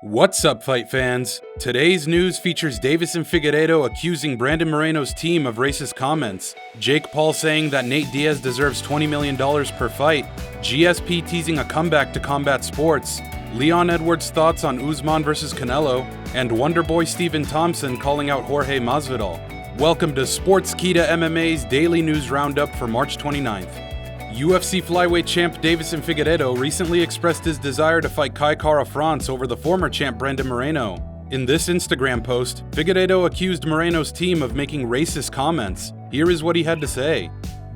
What's up, fight fans? Today's news features Deiveson Figueiredo accusing Brandon Moreno's team of racist comments, Jake Paul saying that Nate Diaz deserves $20 million per fight, GSP teasing a comeback to combat sports, Leon Edwards' thoughts on Usman vs Canelo, and WONDERBOY Stephen Thompson calling out Jorge Masvidal. Welcome to Sportskeeda MMA's daily news roundup for March 29th. UFC Flyweight champ Deiveson Figueiredo recently expressed his desire to fight Kai Kara-France over the former champ Brandon Moreno. In this Instagram post, Figueiredo accused Moreno's team of making racist comments. Here is what he had to say.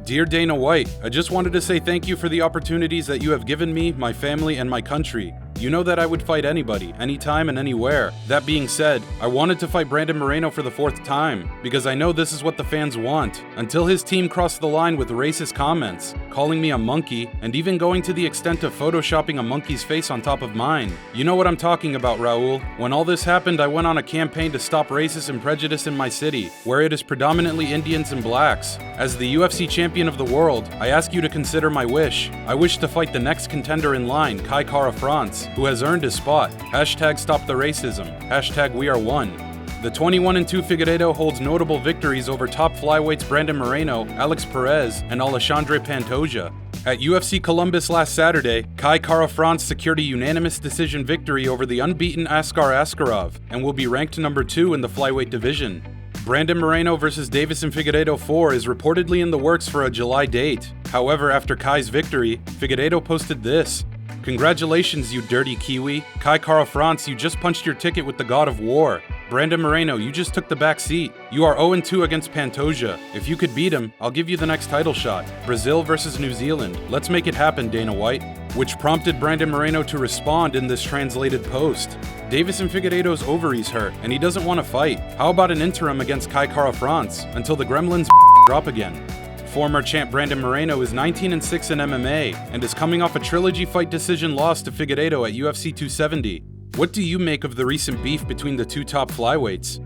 Dear Dana White, I just wanted to say thank you for the opportunities that you have given me, my family, and my country. You know that I would fight anybody, anytime and anywhere. That being said, I wanted to fight Brandon Moreno for the 4th time, because I know this is what the fans want. Until his team crossed the line with racist comments, calling me a monkey, and even going to the extent of photoshopping a monkey's face on top of mine. You know what I'm talking about, Raul. When all this happened, I went on a campaign to stop racism and prejudice in my city, where it is predominantly Indians and blacks. As the UFC champion of the world, I ask you to consider my wish. I wish to fight the next contender in line, Kai Kara-France, who has earned his spot. Hashtag stop the racism. Hashtag we are one. The 21-2 Figueiredo holds notable victories over top flyweights Brandon Moreno, Alex Perez, and Alexandre Pantoja. At UFC Columbus last Saturday, Kai Kara-France secured a unanimous decision victory over the unbeaten Askar Askarov and will be ranked number 2 in the flyweight division. Brandon Moreno vs Deiveson Figueiredo 4 is reportedly in the works for a July date. However, after Kai's victory, Figueiredo posted this. Congratulations, you dirty Kiwi. Kai Kara-France, you just punched your ticket with the God of War. Brandon Moreno, you just took the back seat. You are 0-2 against Pantoja. If you could beat him, I'll give you the next title shot. Brazil versus New Zealand. Let's make it happen, Dana White. Which prompted Brandon Moreno to respond in this translated post. Deiveson Figueiredo's ovaries hurt, and he doesn't want to fight. How about an interim against Kai Kara-France until the gremlins drop again? Former champ Brandon Moreno is 19-6 in MMA and is coming off a trilogy fight decision loss to Figueiredo at UFC 270. What do you make of the recent beef between the two top flyweights?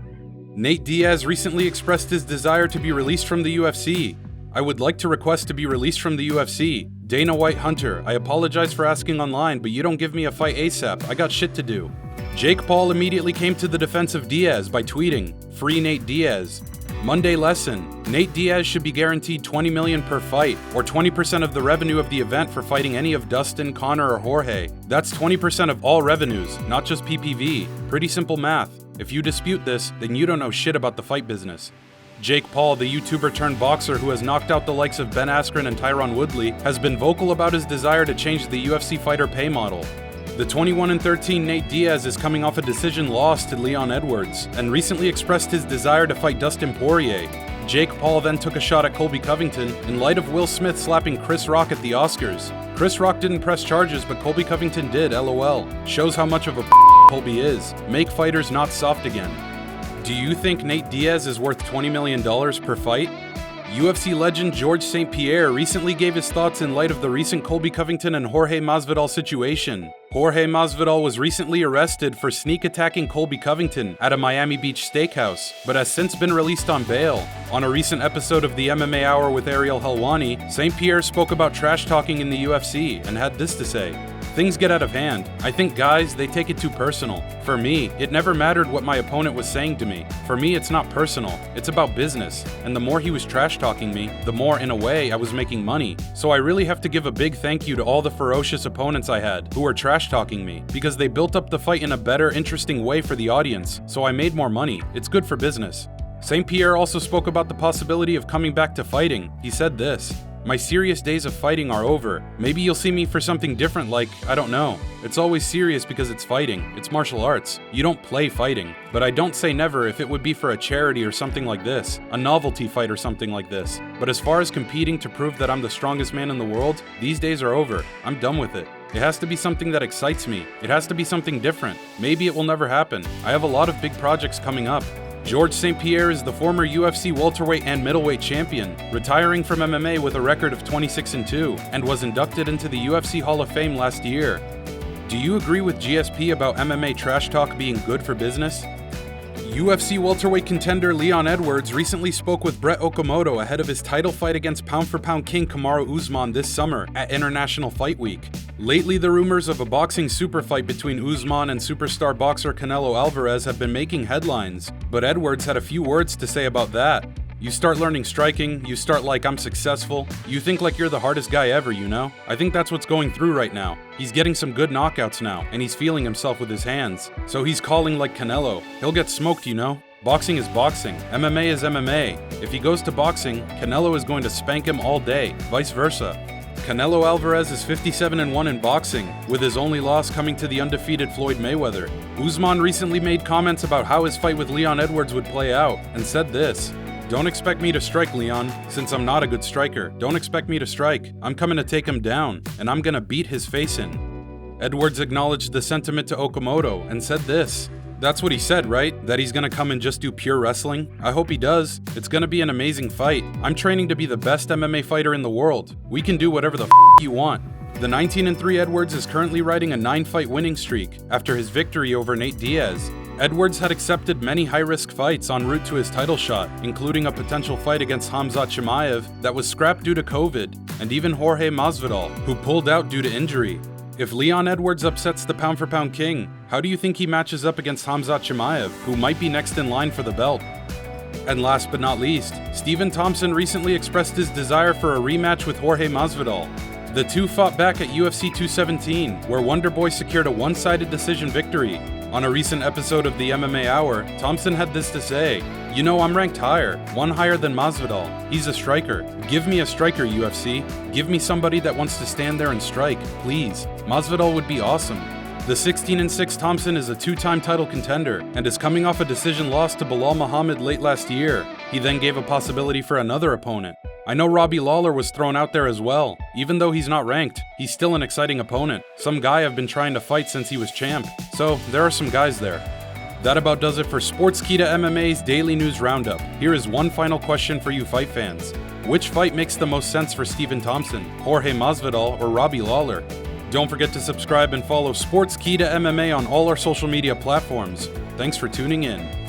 Nate Diaz recently expressed his desire to be released from the UFC. I would like to request to be released from the UFC. Dana White Hunter, I apologize for asking online, but you don't give me a fight ASAP. I got shit to do. Jake Paul immediately came to the defense of Diaz by tweeting, "Free Nate Diaz." Monday lesson, Nate Diaz should be guaranteed $20 million per fight, or 20% of the revenue of the event for fighting any of Dustin, Conor, or Jorge. That's 20% of all revenues, not just PPV. Pretty simple math. If you dispute this, then you don't know shit about the fight business. Jake Paul, the YouTuber turned boxer who has knocked out the likes of Ben Askren and Tyron Woodley, has been vocal about his desire to change the UFC fighter pay model. The 21-13 Nate Diaz is coming off a decision loss to Leon Edwards, and recently expressed his desire to fight Dustin Poirier. Jake Paul then took a shot at Colby Covington in light of Will Smith slapping Chris Rock at the Oscars. Chris Rock didn't press charges, but Colby Covington did, LOL. Shows how much of a Colby is. Make fighters not soft again. Do you think Nate Diaz is worth $20 million per fight? UFC legend George St. Pierre recently gave his thoughts in light of the recent Colby Covington and Jorge Masvidal situation. Jorge Masvidal was recently arrested for sneak attacking Colby Covington at a Miami Beach steakhouse, but has since been released on bail. On a recent episode of the MMA Hour with Ariel Helwani, St. Pierre spoke about trash talking in the UFC and had this to say. Things get out of hand. I think guys, they take it too personal. For me, it never mattered what my opponent was saying to me. For me, it's not personal. It's about business. And the more he was trash talking me, the more, in a way, I was making money. So I really have to give a big thank you to all the ferocious opponents I had who were trash talking me, because they built up the fight in a better, interesting way for the audience. So I made more money. It's good for business. St. Pierre also spoke about the possibility of coming back to fighting. He said this. My serious days of fighting are over. Maybe you'll see me for something different like, I don't know. It's always serious because it's fighting. It's martial arts. You don't play fighting. But I don't say never if it would be for a charity or something like this. A novelty fight or something like this. But as far as competing to prove that I'm the strongest man in the world, these days are over. I'm done with it. It has to be something that excites me. It has to be something different. Maybe it will never happen. I have a lot of big projects coming up. George St. Pierre is the former UFC welterweight and middleweight champion, retiring from MMA with a record of 26-2, and was inducted into the UFC Hall of Fame last year. Do you agree with GSP about MMA trash talk being good for business? UFC welterweight contender Leon Edwards recently spoke with Brett Okamoto ahead of his title fight against pound-for-pound king Kamaru Usman this summer at International Fight Week. Lately, the rumors of a boxing super fight between Usman and superstar boxer Canelo Alvarez have been making headlines, but Edwards had a few words to say about that. You start learning striking, you start like I'm successful, you think like you're the hardest guy ever, you know? I think that's what's going through right now. He's getting some good knockouts now, and he's feeling himself with his hands. So he's calling like Canelo. He'll get smoked, you know? Boxing is boxing. MMA is MMA. If he goes to boxing, Canelo is going to spank him all day, vice versa. Canelo Alvarez is 57-1 in boxing, with his only loss coming to the undefeated Floyd Mayweather. Usman recently made comments about how his fight with Leon Edwards would play out, and said this: "Don't expect me to strike, Leon, since I'm not a good striker. Don't expect me to strike. I'm coming to take him down, and I'm gonna beat his face in." Edwards acknowledged the sentiment to Okamoto and said this: "That's what he said, right? That he's gonna come and just do pure wrestling? I hope he does. It's gonna be an amazing fight. I'm training to be the best MMA fighter in the world. We can do whatever the you want." The 19-3 Edwards is currently riding a 9-fight winning streak after his victory over Nate Diaz. Edwards had accepted many high-risk fights en route to his title shot, including a potential fight against Khamzat Chimaev that was scrapped due to COVID, and even Jorge Masvidal, who pulled out due to injury. If Leon Edwards upsets the pound-for-pound king, how do you think he matches up against Khamzat Chimaev, who might be next in line for the belt? And last but not least, Stephen Thompson recently expressed his desire for a rematch with Jorge Masvidal. The two fought back at UFC 217, where WONDERBOY secured a one-sided decision victory. On a recent episode of the MMA Hour, Thompson had this to say: "You know, I'm ranked higher, one higher than Masvidal. He's a striker. Give me a striker, UFC. Give me somebody that wants to stand there and strike, please. Masvidal would be awesome." The 16-6 Thompson is a two-time title contender and is coming off a decision loss to Belal Muhammad late last year. He then gave a possibility for another opponent. I know Robbie Lawler was thrown out there as well. Even though he's not ranked, he's still an exciting opponent. Some guy I've been trying to fight since he was champ. So there are some guys there. That about does it for Sportskeeda MMA's Daily News Roundup. Here is one final question for you fight fans. Which fight makes the most sense for Stephen Thompson, Jorge Masvidal, or Robbie Lawler? Don't forget to subscribe and follow Sportskeeda MMA on all our social media platforms. Thanks for tuning in.